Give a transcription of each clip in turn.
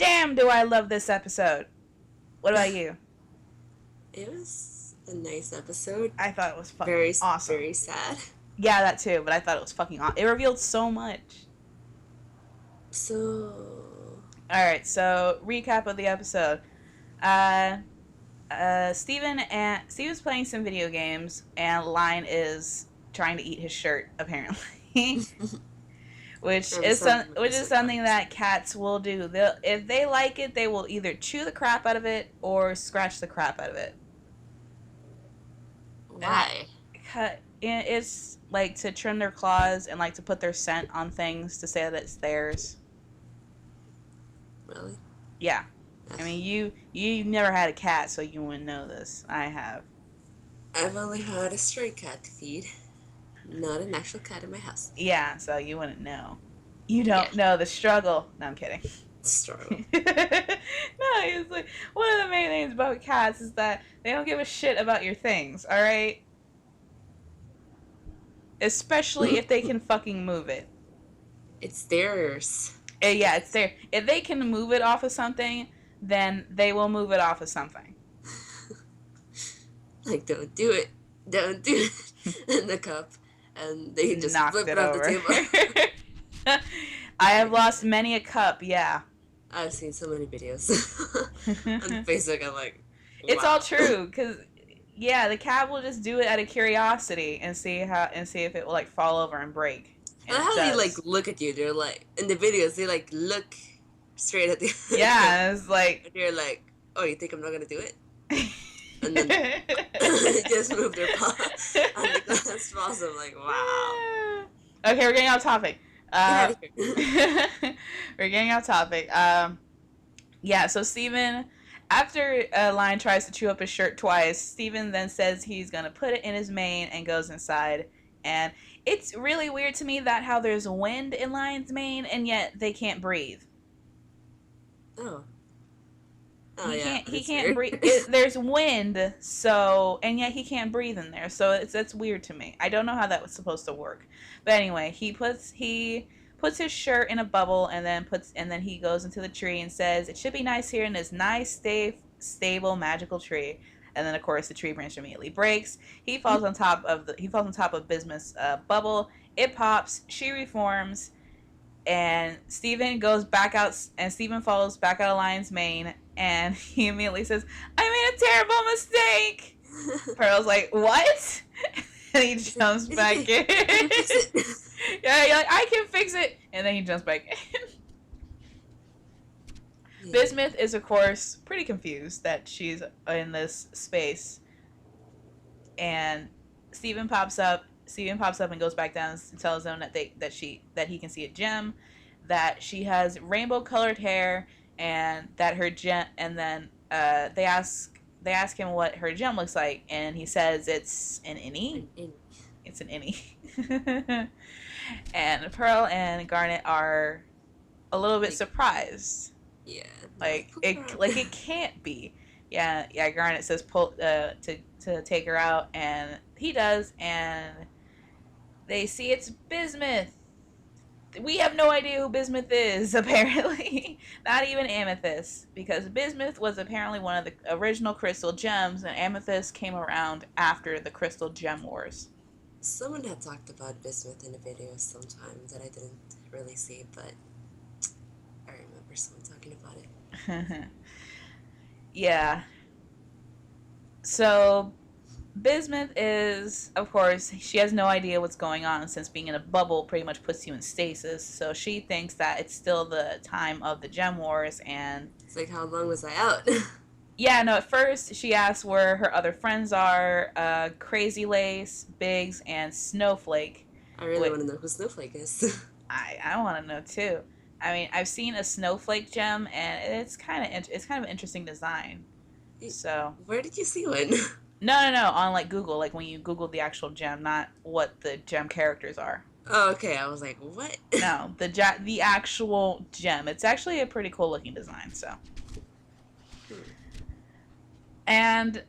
damn do I love this episode. What about you? It was a nice episode. I thought it was fucking Very, awesome. very sad. Yeah, that too, but I thought it was fucking awesome. It revealed so much. So... Alright, so recap of the episode. Steven's playing some video games, and Line is trying to eat his shirt, apparently. which is something that cats will do. If they like it, they will either chew the crap out of it or scratch the crap out of it. Why? It's like to trim their claws and like to put their scent on things to say that it's theirs. Really? Yeah. I mean, you never had a cat, so you wouldn't know this. I have. I've only had a stray cat to feed, not an actual cat in my house. Yeah, so you wouldn't know. You don't know the struggle. No, I'm kidding. Struggle. No, it's like one of the main things about cats is that they don't give a shit about your things. All right. Especially if they can fucking move it. It's theirs. Yeah, it's there. If they can move it off of something, then they will move it off of something. Like, don't do it in the cup, and they just flip it off over. the table. I have lost many a cup, yeah. I've seen so many videos on Facebook. I'm like, wow. It's all true, because yeah, the cat will just do it out of curiosity and see if it will like fall over and break. And how they like look at you? They're like in the videos. They like look straight at the. Yeah, it's like. And you're like, oh, you think I'm not gonna do it? And then they just move their paw on the glass balls. I'm like, wow. Okay, we're getting off topic. We're getting off topic. Yeah, so Steven, after Lion tries to chew up his shirt twice, Steven then says he's gonna put it in his mane and goes inside. And it's really weird to me that how there's wind in Lion's mane and yet they can't breathe. Oh. He can't breathe. There's wind, so and yet he can't breathe in there. So that's weird to me. I don't know how that was supposed to work. But anyway, he puts his shirt in a bubble and then he goes into the tree and says it should be nice here in this nice, stable, magical tree. And then of course the tree branch immediately breaks. He falls on top of Bismuth's bubble. It pops. She reforms, and Steven goes back out. And Steven falls back out of Lion's mane. And he immediately says, I made a terrible mistake. Pearl's like, what? And he jumps back in. Yeah, you're like, I can fix it. And then he jumps back in. Yeah. Bismuth is, of course, pretty confused that she's in this space. And Steven pops up and goes back down and tells them that he can see a gem, that she has rainbow-colored hair, and that her gem, and then they ask him what her gem looks like, and he says it's an innie. It's an innie. And Pearl and Garnet are a little bit surprised. Yeah. It can't be. Yeah. Garnet says pull to take her out, and he does, and they see it's Bismuth. We have no idea who Bismuth is, apparently. Not even Amethyst, because Bismuth was apparently one of the original crystal gems, and Amethyst came around after the Crystal Gem Wars. Someone had talked about Bismuth in a video sometime that I didn't really see, but I remember someone talking about it. Yeah. So Bismuth is, of course, she has no idea what's going on, since being in a bubble pretty much puts you in stasis. So she thinks that it's still the time of the Gem Wars, and it's like, how long was I out? Yeah, no, at first she asks where her other friends are, Crazy Lace, Biggs, and Snowflake. I really want to know who Snowflake is. I want to know too. I mean, I've seen a Snowflake gem, and it's kind of an interesting design. So where did you see one? No, on like Google, like when you Google the actual gem, not what the gem characters are. Oh, okay. I was like, what? No, the actual gem. It's actually a pretty cool looking design. So, and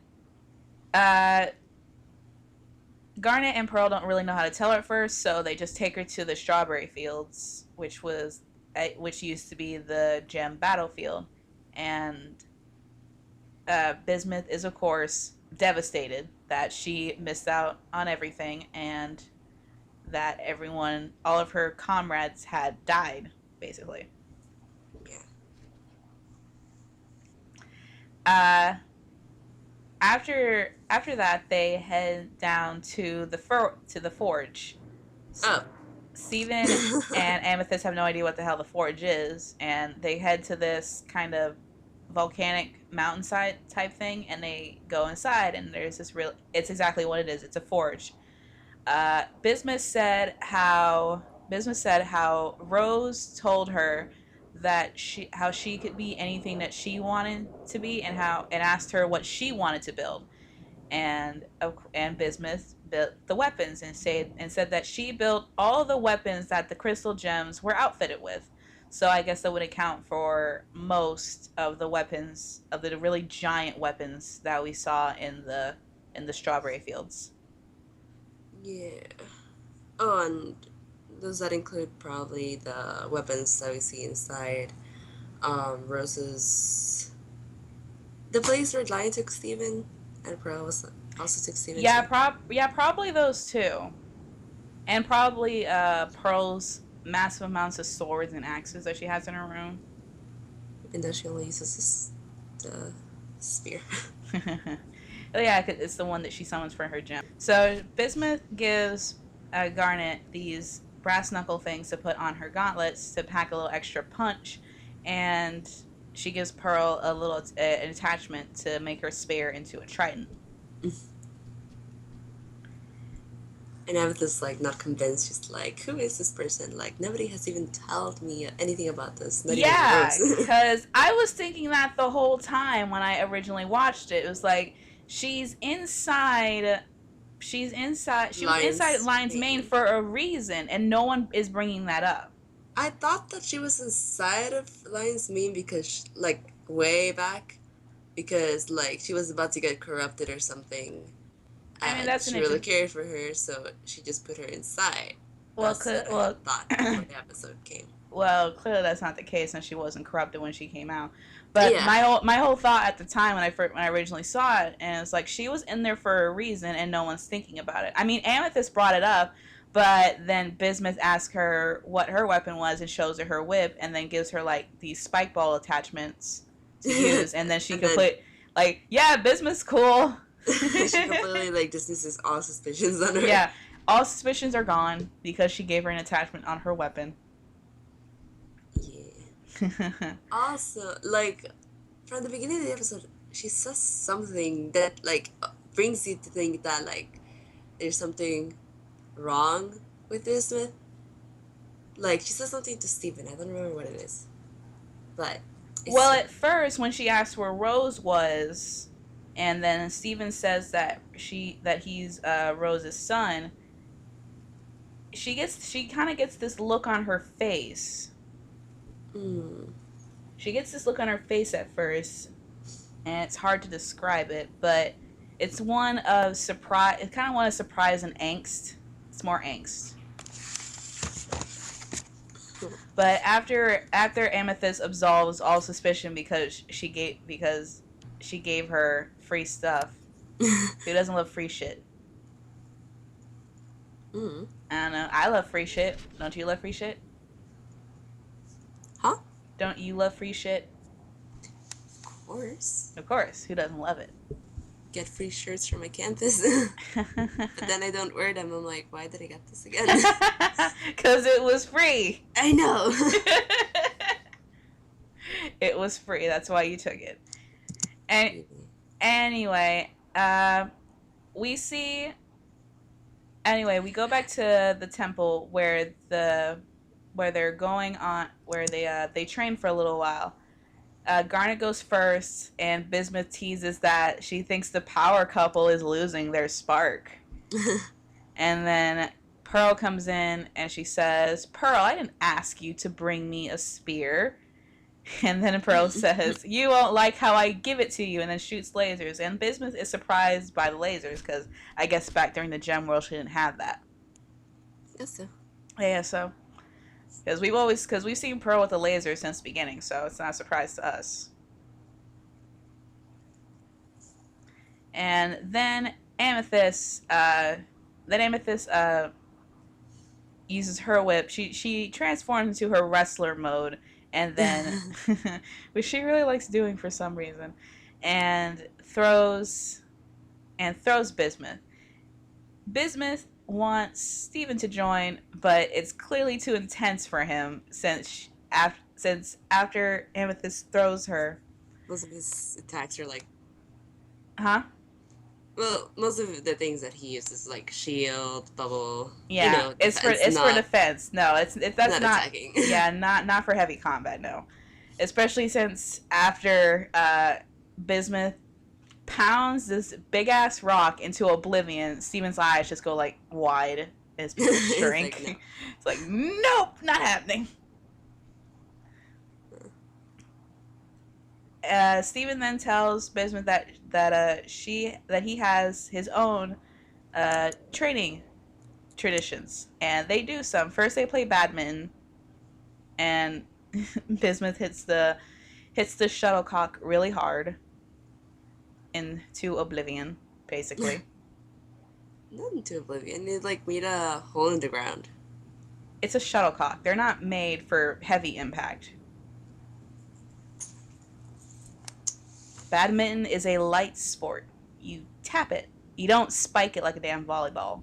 Garnet and Pearl don't really know how to tell her at first, so they just take her to the strawberry fields, which was which used to be the gem battlefield, and Bismuth is of course devastated that she missed out on everything and that everyone, all of her comrades, had died, basically. Yeah. Uh, after that, they head down to the forge. Oh. Steven and Amethyst have no idea what the hell the forge is, and they head to this kind of volcanic mountainside type thing, and they go inside, and there's this real. It's exactly what it is. It's a forge. Bismuth said how Rose told her that she could be anything that she wanted to be, and asked her what she wanted to build, and Bismuth built the weapons and said that she built all the weapons that the crystal gems were outfitted with. So I guess that would account for most of the weapons, of the really giant weapons that we saw in the strawberry fields. Yeah. Oh, and does that include probably the weapons that we see inside Rose's, the place where Lion took Steven, and Pearl was also took Steven Yeah, too? probably those two, and probably Pearl's massive amounts of swords and axes that she has in her room. Even though she only uses the spear. Oh yeah, it's the one that she summons for her gem. So Bismuth gives Garnet these brass knuckle things to put on her gauntlets to pack a little extra punch, and she gives Pearl an attachment to make her spear into a trident. And Amethyst like not convinced. She's like, "Who is this person? Like nobody has even told me anything about this. Not even Yeah, Rose." because I was thinking that the whole time when I originally watched it. It was like she's inside. She's inside. She was inside Lion's Mane for a reason, and no one is bringing that up. I thought that she was inside of Lion's Mane because, like, way back, because like she was about to get corrupted or something. I mean, that's She really cared for her, so she just put her inside. That's what I thought before the episode came. Well, clearly that's not the case, and she wasn't corrupted when she came out. But Yeah. my whole thought at the time when I originally saw it, and it's like she was in there for a reason, and no one's thinking about it. I mean, Amethyst brought it up, but then Bismuth asks her what her weapon was and shows her whip, and then gives her like these spike ball attachments to use, and then she could put like, yeah, Bismuth's cool. She completely like dismisses all suspicions on her. Yeah, all suspicions are gone because she gave her an attachment on her weapon. Yeah. Also, like from the beginning of the episode, she says something that like brings you to think that like there's something wrong with Bismuth. Like she says something to Steven. I don't remember what it is, but well, at first when she asked where Rose was, and then Steven says that he's Rose's son, she kind of gets this look on her face. She gets this look on her face at first, and it's hard to describe it, but it's one of surprise. It's kind of one of surprise and angst. It's more angst. But after Amethyst absolves all suspicion because she gave her free stuff. Who doesn't love free shit? I don't know. I love free shit. Don't you love free shit? Huh? Don't you love free shit? Of course. Of course. Who doesn't love it? Get free shirts from my campus. But then I don't wear them. I'm like, why did I get this again? Because it was free. I know. It was free. That's why you took it. And anyway, we go back to the temple where they're going on, where they train for a little while. Garnet goes first, and Bismuth teases that she thinks the power couple is losing their spark. And then Pearl comes in, and she says, "Pearl, I didn't ask you to bring me a spear." And then Pearl says, "You won't like how I give it to you," and then shoots lasers. And Bismuth is surprised by the lasers, because I guess back during the Gem World she didn't have that. Yes, so. Yeah, so Because we've seen Pearl with a laser since the beginning, so it's not a surprise to us. And then Amethyst, uses her whip. She transforms into her wrestler mode, and then, which she really likes doing for some reason, and throws Bismuth. Bismuth wants Steven to join, but it's clearly too intense for him since after Amethyst throws her. Most of his attacks are like. Huh? Well, most of the things that he uses, like shield, bubble. Yeah, it's for defense. No, that's not attacking. Yeah, not for heavy combat. No, especially since after Bismuth pounds this big ass rock into oblivion, Steven's eyes just go like wide as people shrink. It's like, nope, not happening. Steven then tells Bismuth that he has his own training traditions, and they do some. First, they play badminton, and Bismuth hits the shuttlecock really hard into oblivion, basically. Not into oblivion. It like made a hole in the ground. It's a shuttlecock. They're not made for heavy impact. Badminton is a light sport. You tap it. You don't spike it like a damn volleyball.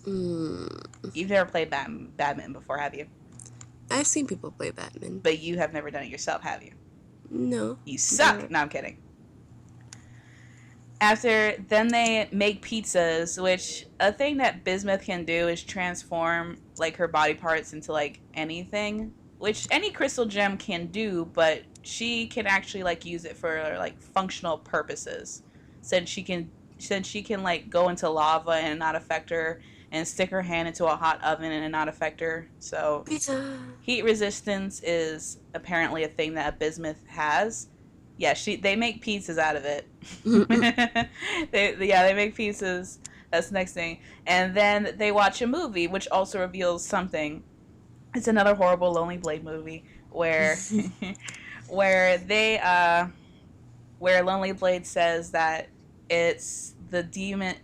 You've never played badminton before, have you? I've seen people play badminton. But you have never done it yourself, have you? No. You suck. Never. No, I'm kidding. Then they make pizzas, which a thing that Bismuth can do is transform like her body parts into like anything, which any crystal gem can do, but she can actually like use it for like functional purposes, since she can like go into lava and not affect her, and stick her hand into a hot oven and not affect her. So pizza. Heat resistance is apparently a thing that Bismuth has. Yeah, they make pizzas out of it. They make pizzas. That's the next thing. And then they watch a movie, which also reveals something. It's another horrible Lonely Blade movie where where Lonely Blade says that it's the demon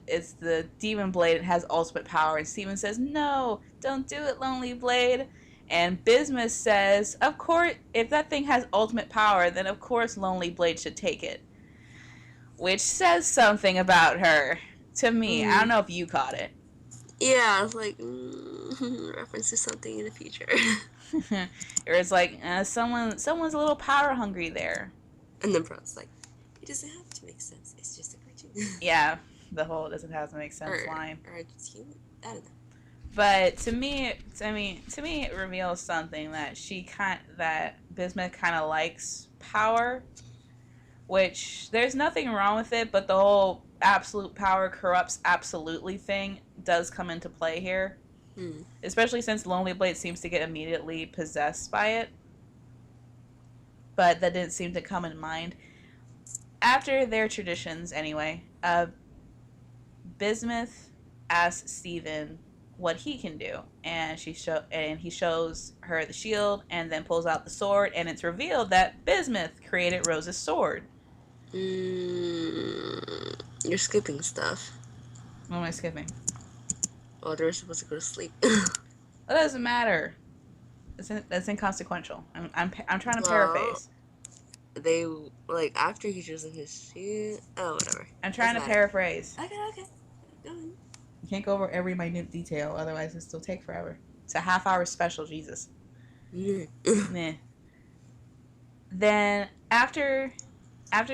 blade. It has ultimate power, and Steven says, "No, don't do it, Lonely Blade." And Bismuth says, "Of course, if that thing has ultimate power, then of course Lonely Blade should take it." Which says something about her to me. I don't know if you caught it. Yeah, it's like reference to something in the future. Or it's like someone's a little power hungry there. And then Bro's like, it doesn't have to make sense. It's just a cartoon. Yeah, the whole "doesn't have to make sense" line. Or just human. I don't know. But to me, it reveals something that that Bismuth kind of likes power, which there's nothing wrong with it, but the whole absolute power corrupts absolutely thing does come into play here. Especially since Lonely Blade seems to get immediately possessed by it. But that didn't seem to come in mind. After their traditions, anyway, Bismuth asks Steven what he can do, and he shows her the shield, and then pulls out the sword, and it's revealed that Bismuth created Rose's sword. You're skipping stuff. What am I skipping? Oh, they're supposed to go to sleep. It doesn't matter. That's inconsequential. I'm trying to paraphrase. They like after he's using his shield. Oh, whatever. I'm trying to paraphrase. Okay. Go on. You can't go over every minute detail, otherwise it'll still take forever. It's a half-hour special, Jesus. Meh. Then after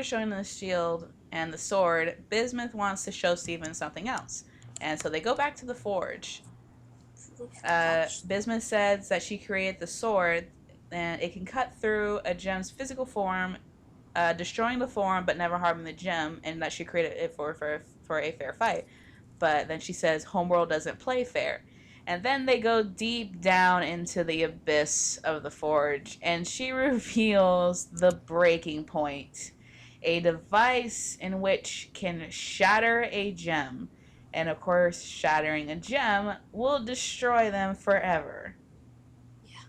showing them the shield and the sword, Bismuth wants to show Steven something else. And so they go back to the forge. Bismuth says that she created the sword, and it can cut through a gem's physical form, destroying the form but never harming the gem, and that she created it for a fair fight. But then she says Homeworld doesn't play fair. And then they go deep down into the abyss of the forge, and she reveals the breaking point, a device in which can shatter a gem And of course, shattering a gem will destroy them forever. Yeah.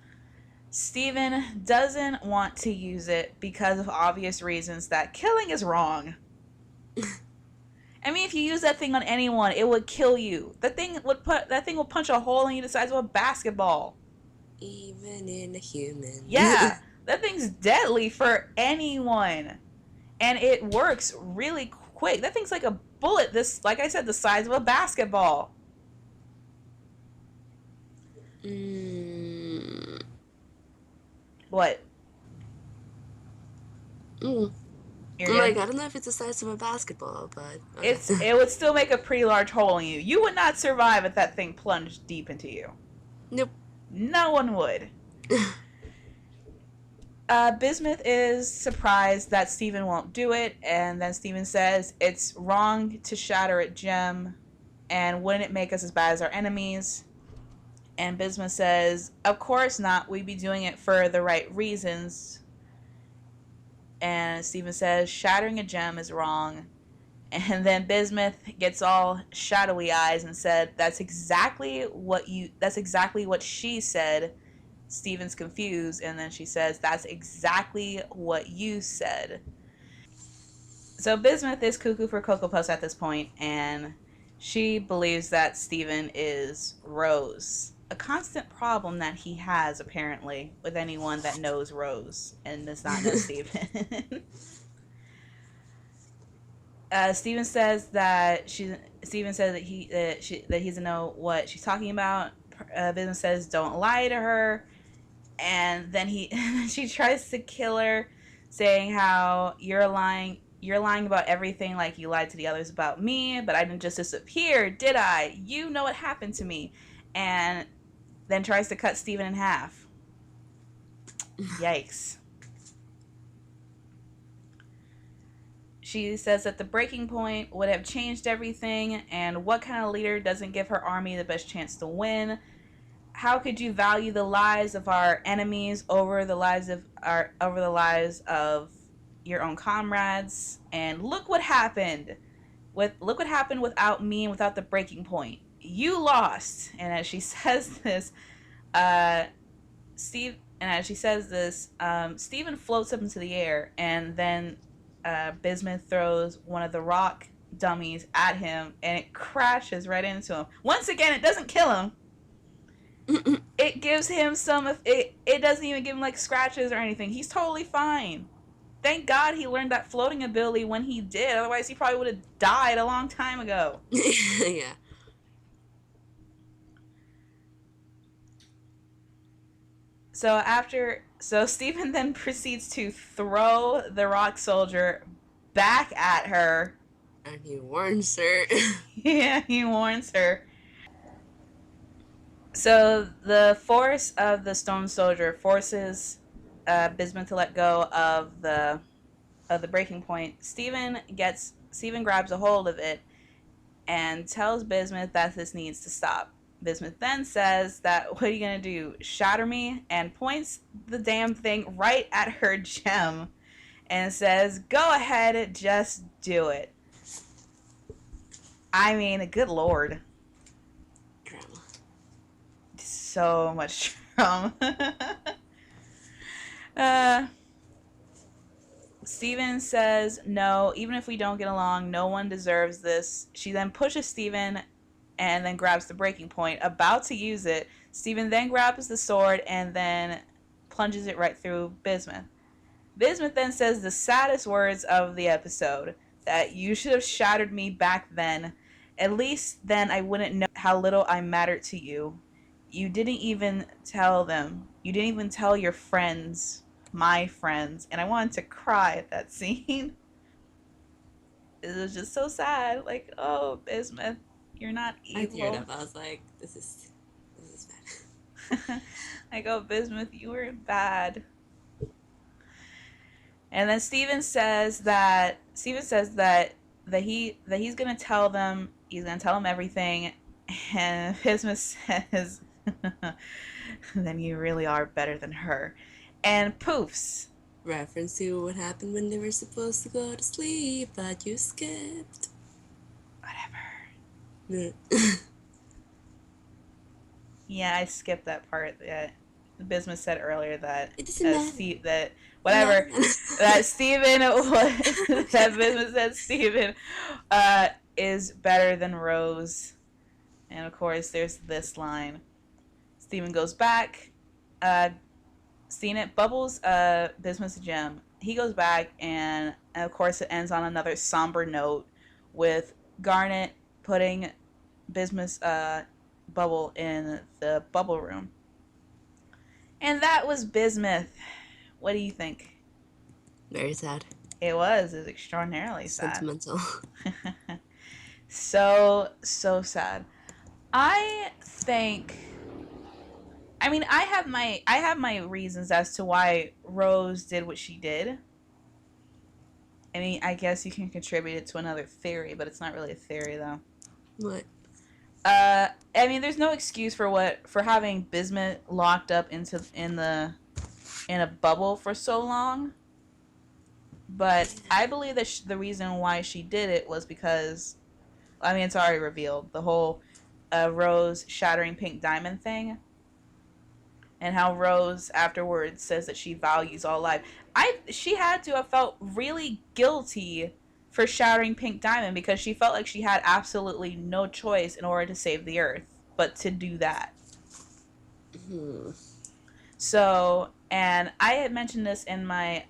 Steven doesn't want to use it because of obvious reasons that killing is wrong. I mean, if you use that thing on anyone, it would kill you. That thing will punch a hole in you the size of a basketball. Even in a human. Yeah, that thing's deadly for anyone, and it works really quick. That thing's like a bullet. This, like I said, the size of a basketball. mm. What? Mm. You're Like, good. I don't know if it's the size of a basketball, but okay. It would still make a pretty large hole in you. You would not survive if that thing plunged deep into you. Nope. No one would. Bismuth is surprised that Steven won't do it, and then Steven says it's wrong to shatter a gem, and wouldn't it make us as bad as our enemies? And Bismuth says, of course not, we'd be doing it for the right reasons. And Steven says, shattering a gem is wrong. And then Bismuth gets all shadowy eyes and said, that's exactly what she said. Steven's confused, and then she says, that's exactly what you said. So Bismuth is cuckoo for Cocoa Puffs at this point, and she believes that Steven is Rose. A constant problem that he has, apparently, with anyone that knows Rose and does not know Steven. Steven says that Steven says that he doesn't know what she's talking about. Bismuth says, don't lie to her. And then she tries to kill her, saying how you're lying about everything, like you lied to the others about me, but I didn't just disappear, did I? You know what happened to me. And then tries to cut Steven in half. Yikes. She says that the breaking point would have changed everything, and what kind of leader doesn't give her army the best chance to win? How could you value the lives of our enemies over the lives of your own comrades? And look what happened without me and without the breaking point. You lost. And as she says this, uh, Steven floats up into the air, and then Bismuth throws one of the rock dummies at him, and it crashes right into him. Once again, it doesn't kill him. It gives him it doesn't even give him like scratches or anything. He's totally fine. Thank God he learned that floating ability when he did. Otherwise, he probably would have died a long time ago. Yeah. So Stephen then proceeds to throw the rock soldier back at her. And he warns her. Yeah, he warns her. So the force of the stone soldier forces Bismuth to let go of the breaking point. Steven grabs a hold of it and tells Bismuth that this needs to stop. Bismuth then says that, what are you gonna do? Shatter me? And points the damn thing right at her gem and says, go ahead, just do it. I mean, good lord. Drama. So much drama. Steven says, no, even if we don't get along, no one deserves this. She then pushes Steven and then grabs the breaking point, about to use it. Steven then grabs the sword and then plunges it right through Bismuth. Bismuth then says the saddest words of the episode, that you should have shattered me back then. At least then I wouldn't know how little I mattered to you. You didn't even tell them. You didn't even tell your friends, my friends. And I wanted to cry at that scene. It was just so sad. Like, oh, Bismuth, you're not I teared evil. up. I was like, this is bad. Like, oh, Bismuth, you were bad. And then Steven says that he's gonna tell them, everything, and Bismuth says, then you really are better than her, and poofs. Reference to what happened when they were supposed to go to sleep, but you skipped. Whatever. Yeah, I skipped that part. That Bismuth said earlier that It doesn't matter. Steve that Yeah. whatever that Steven that Bismuth said Steven is better than Rose, and of course there's this line. Steven goes back, uh, seen it Bubbles Bismuth's gem. He goes back and of course it ends on another somber note with Garnet putting Bismuth's bubble in the bubble room. And that was Bismuth. What do you think? Very sad. It was. It was extraordinarily sad. Sentimental. So sad. I think. I mean, I have my reasons as to why Rose did what she did. I mean, I guess you can contribute it to another theory, but it's not really a theory though. What? I mean, there's no excuse for having Bismuth locked up in a bubble for so long. But I believe that the reason why she did it was because, I mean, it's already revealed the whole Rose shattering pink diamond thing, and how Rose afterwards says that she values all life. She had to have felt really guilty for shattering pink diamond because she felt like she had absolutely no choice in order to save the earth but to do that. So, and I had mentioned this in I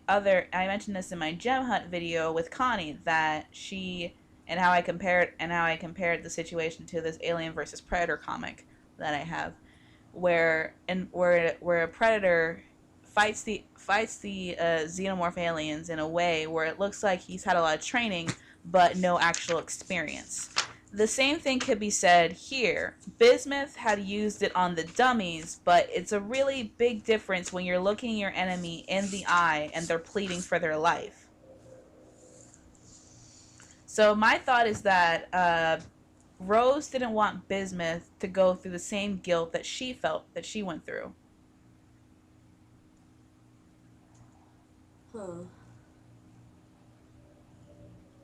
mentioned this in my gem hunt video with Connie, that how I compared the situation to this Alien versus Predator comic that I have, where a predator fights the xenomorph aliens in a way where it looks like he's had a lot of training but no actual experience. The same thing could be said here. Bismuth had used it on the dummies, but it's a really big difference when you're looking your enemy in the eye and they're pleading for their life. So my thought is that Rose didn't want Bismuth to go through the same guilt that she felt that she went through. Huh.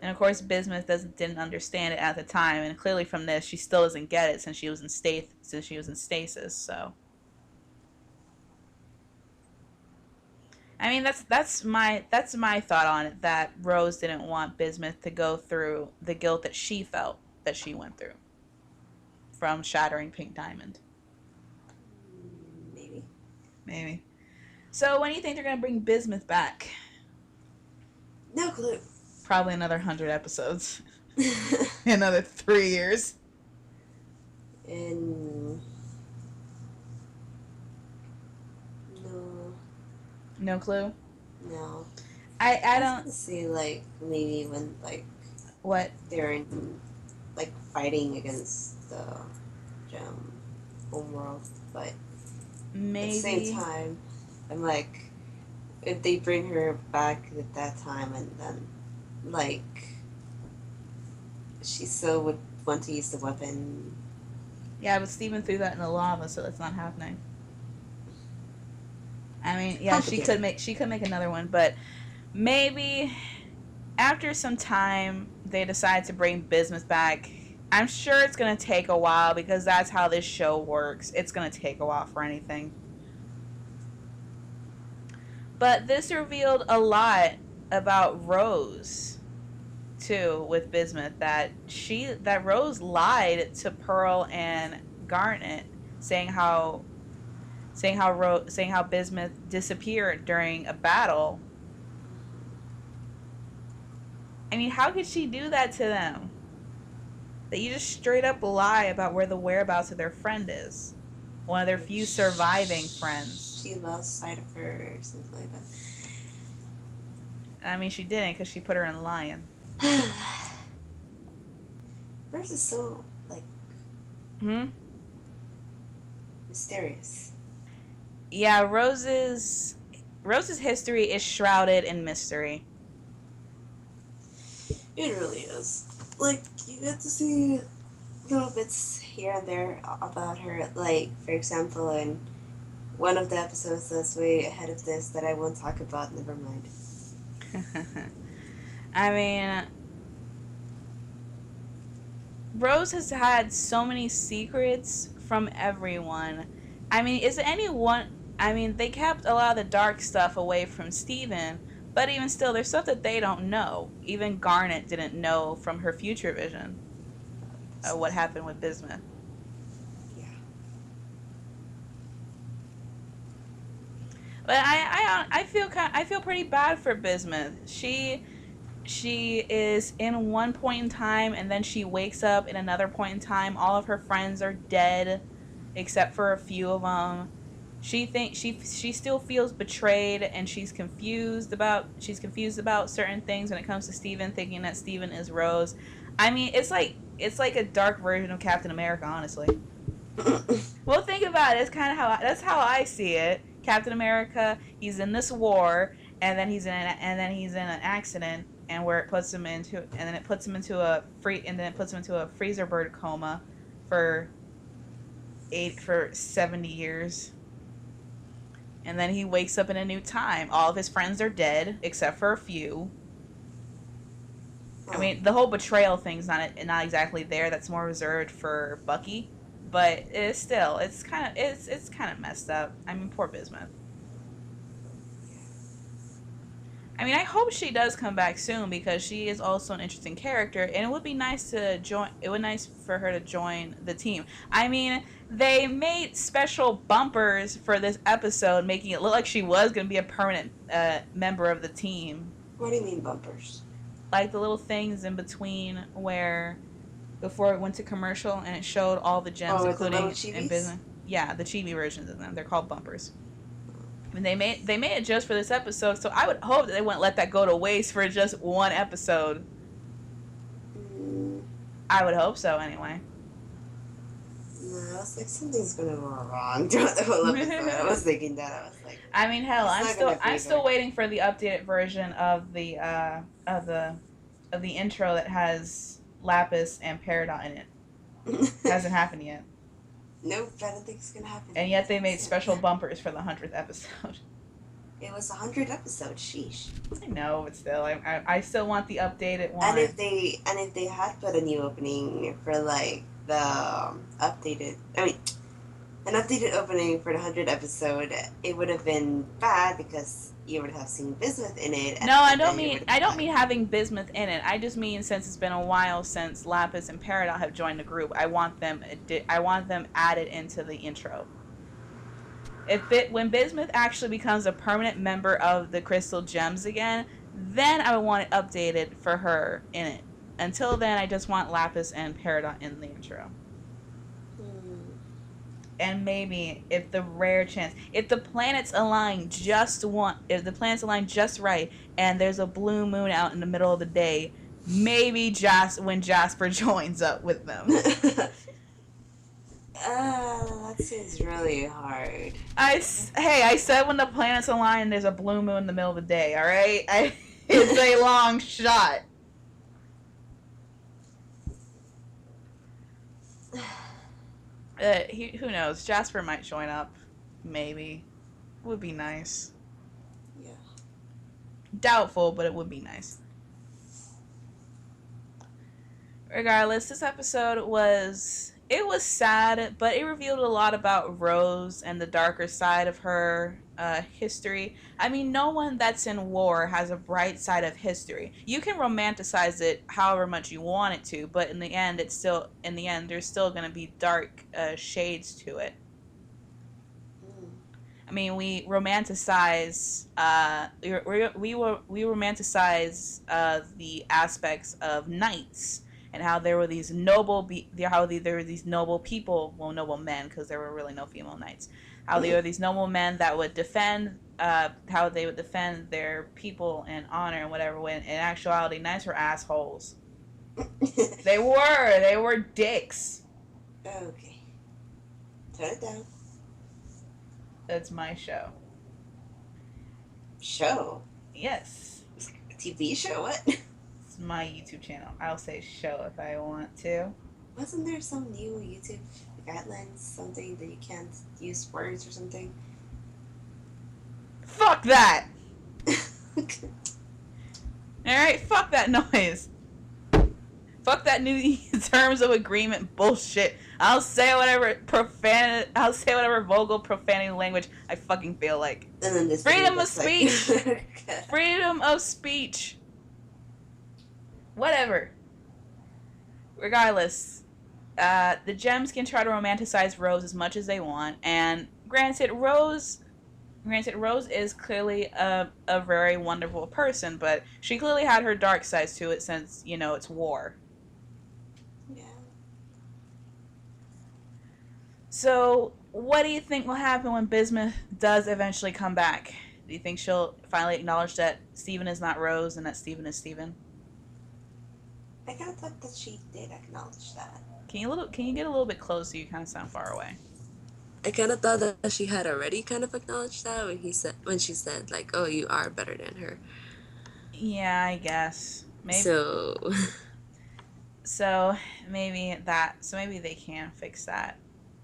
And of course, Bismuth didn't understand it at the time, and clearly from this, she still doesn't get it since she was in stasis. So, I mean, that's my thought on it. That Rose didn't want Bismuth to go through the guilt that she felt that she went through from shattering Pink Diamond. Maybe. So, when do you think they're gonna bring Bismuth back? No clue. Probably another 100 episodes. Another 3 years. And no clue. No. I don't see, like, maybe when, like, what they're in, like, fighting against the gem homeworld, but maybe at the same time, I'm like, if they bring her back at that time and then, like, she still would want to use the weapon. Yeah, but Steven threw that in the lava, so that's not happening. I mean, yeah, she could make another one, but maybe after some time they decide to bring Bismuth back. I'm sure it's gonna take a while because that's how this show works. It's gonna take a while for anything. But this revealed a lot about Rose too with Bismuth, that Rose lied to Pearl and Garnet, saying how Bismuth disappeared during a battle. I mean, how could she do that to them? That you just straight up lie about where the whereabouts of their friend is. One of their few surviving friends. She lost sight of her or something like that. I mean, she didn't because she put her in Lion. Rose is so, like, mysterious. Yeah, Rose's history is shrouded in mystery. It really is. Like, you get to see little bits here and there about her. Like, for example, in one of the episodes that's way ahead of this that I won't talk about, never mind. I mean, Rose has had so many secrets from everyone. I mean, is there anyone? I mean, they kept a lot of the dark stuff away from Steven, but even still, there's stuff that they don't know. Even Garnet didn't know from her future vision what happened with Bismuth. Yeah. But I feel pretty bad for Bismuth. She is in one point in time, and then she wakes up in another point in time. All of her friends are dead, except for a few of them. She still feels betrayed, and she's confused about certain things when it comes to Steven, thinking that Steven is Rose. I mean, it's like a dark version of Captain America, honestly. Well, think about it. It's kind of that's how I see it. Captain America, he's in this war, and then he's in an accident, and where it puts him into, and then it puts him into a freezer bird coma for 70 years. And then he wakes up in a new time. All of his friends are dead except for a few. I mean, the whole betrayal thing's not exactly there. That's more reserved for Bucky, but it's still it's kind of messed up. I mean, poor Bismuth. I mean, I hope she does come back soon because she is also an interesting character, and it would be nice to join. It would be nice for her to join the team. I mean, they made special bumpers for this episode, making it look like she was going to be a permanent member of the team. What do you mean bumpers? Like the little things in between where before it went to commercial and it showed all the gems, including in business. Yeah, the chibi versions of them. They're called bumpers. And they made it just for this episode, so I would hope that they wouldn't let that go to waste for just one episode. I would hope so, anyway. No, I was like, something's gonna go wrong throughout the whole episode. I was thinking that. I was like, I mean, hell, I'm still waiting for the updated version of the intro that has Lapis and Peridot in it. Hasn't happened yet. Nope, I don't think it's gonna happen. And yet they made special bumpers for the 100th episode. It was 100 episodes, sheesh. I know, but still, I still want the updated one. And if they had put a new opening for like the an updated opening for the 100th episode, it would have been bad because you would have seen Bismuth in it. No, I don't mean having Bismuth in it. I just mean since it's been a while since Lapis and Peridot have joined the group, I want them added into the intro. When Bismuth actually becomes a permanent member of the Crystal Gems again, then I would want it updated for her in it. Until then, I just want Lapis and Peridot in the intro. And maybe if the planets align just right, and there's a blue moon out in the middle of the day, maybe when Jasper joins up with them. That seems really hard. I said when the planets align and there's a blue moon in the middle of the day, alright? It's a long shot. Who knows? Jasper might join up. Maybe. Would be nice. Yeah. Doubtful, but it would be nice. Regardless, this episode was sad, but it revealed a lot about Rose and the darker side of her history. I mean, no one that's in war has a bright side of history. You can romanticize it however much you want it to, but in the end, there's still going to be dark shades to it. I mean, we romanticize we romanticize the aspects of knights. And how there were these noble people, well, noble men, because there were really no female knights. How there were these noble men that would defend, how they would defend their people and honor and whatever. When in actuality, knights were assholes. They were dicks. Okay, turn it down. That's my show. Show? Yes. A TV show? What? My YouTube channel. I'll say show if I want to. Wasn't there some new YouTube guidelines, something that you can't use words or something? Fuck that! Alright, fuck that noise. Fuck that new terms of agreement bullshit. I'll say whatever vulgar profanity language I fucking feel like. And then this Freedom of speech. Freedom of speech. Whatever. Regardless, the gems can try to romanticize Rose as much as they want, and granted, Rose is clearly a very wonderful person, but she clearly had her dark sides to it since, it's war. Yeah. So, what do you think will happen when Bismuth does eventually come back? Do you think she'll finally acknowledge that Steven is not Rose and that Steven is Steven? I kind of thought that she did acknowledge that. Can you get a little bit closer? You kind of sound far away. I kind of thought that she had already kind of acknowledged that when she said like, "Oh, you are better than her." Yeah, I guess. Maybe. So maybe they can fix that.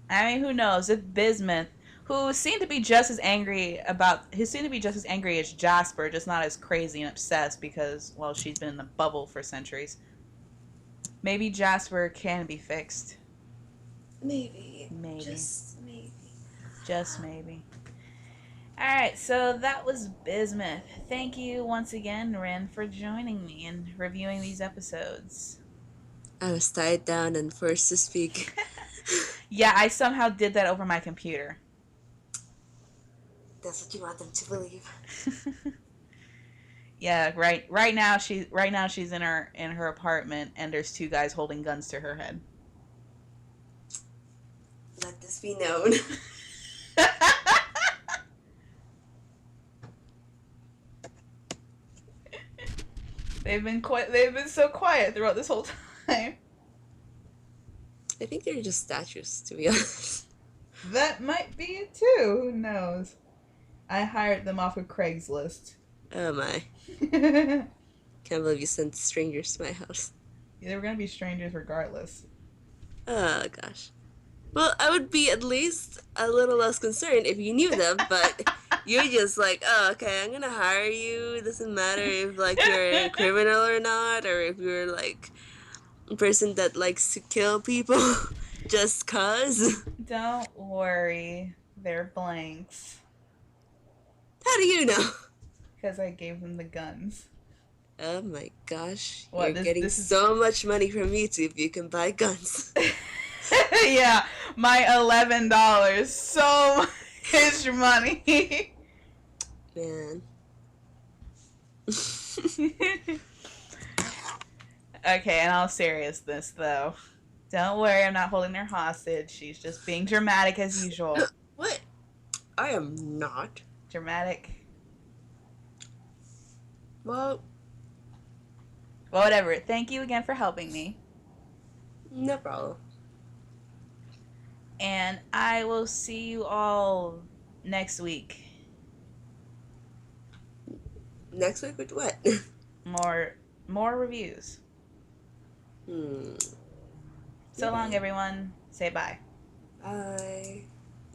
I mean, who knows? If Bismuth, who seemed to be just as angry as Jasper, just not as crazy and obsessed because, well, she's been in the bubble for centuries. Maybe Jasper can be fixed. Maybe. Just maybe. Alright, so that was Bismuth. Thank you once again, Rin, for joining me and reviewing these episodes. I was tied down and forced to speak. Yeah, I somehow did that over my computer. That's what you want them to believe. Yeah, right now she's in her apartment and there's two guys holding guns to her head. Let this be known. They've been so quiet throughout this whole time. I think they're just statues, to be honest. That might be it too. Who knows? I hired them off of Craigslist. Oh my. Can't believe you sent strangers to my house. Yeah, they were gonna be strangers regardless. Oh gosh. Well, I would be at least a little less concerned if you knew them, but you're just like, oh, okay, I'm gonna hire you. It doesn't matter if like you're a criminal or not, or if you're like a person that likes to kill people just cause. Don't worry, they're blanks. How do you know? Because I gave them the guns. Oh my gosh. What, you're getting so much money from YouTube, you can buy guns. Yeah, my $11. So much money. Man. Okay, in all seriousness, though, don't worry, I'm not holding her hostage. She's just being dramatic as usual. What? I am not. Dramatic. Well, whatever. Thank you again for helping me. No problem. And I will see you all next week. Next week with what? More reviews. So long, everyone. Say bye. Bye.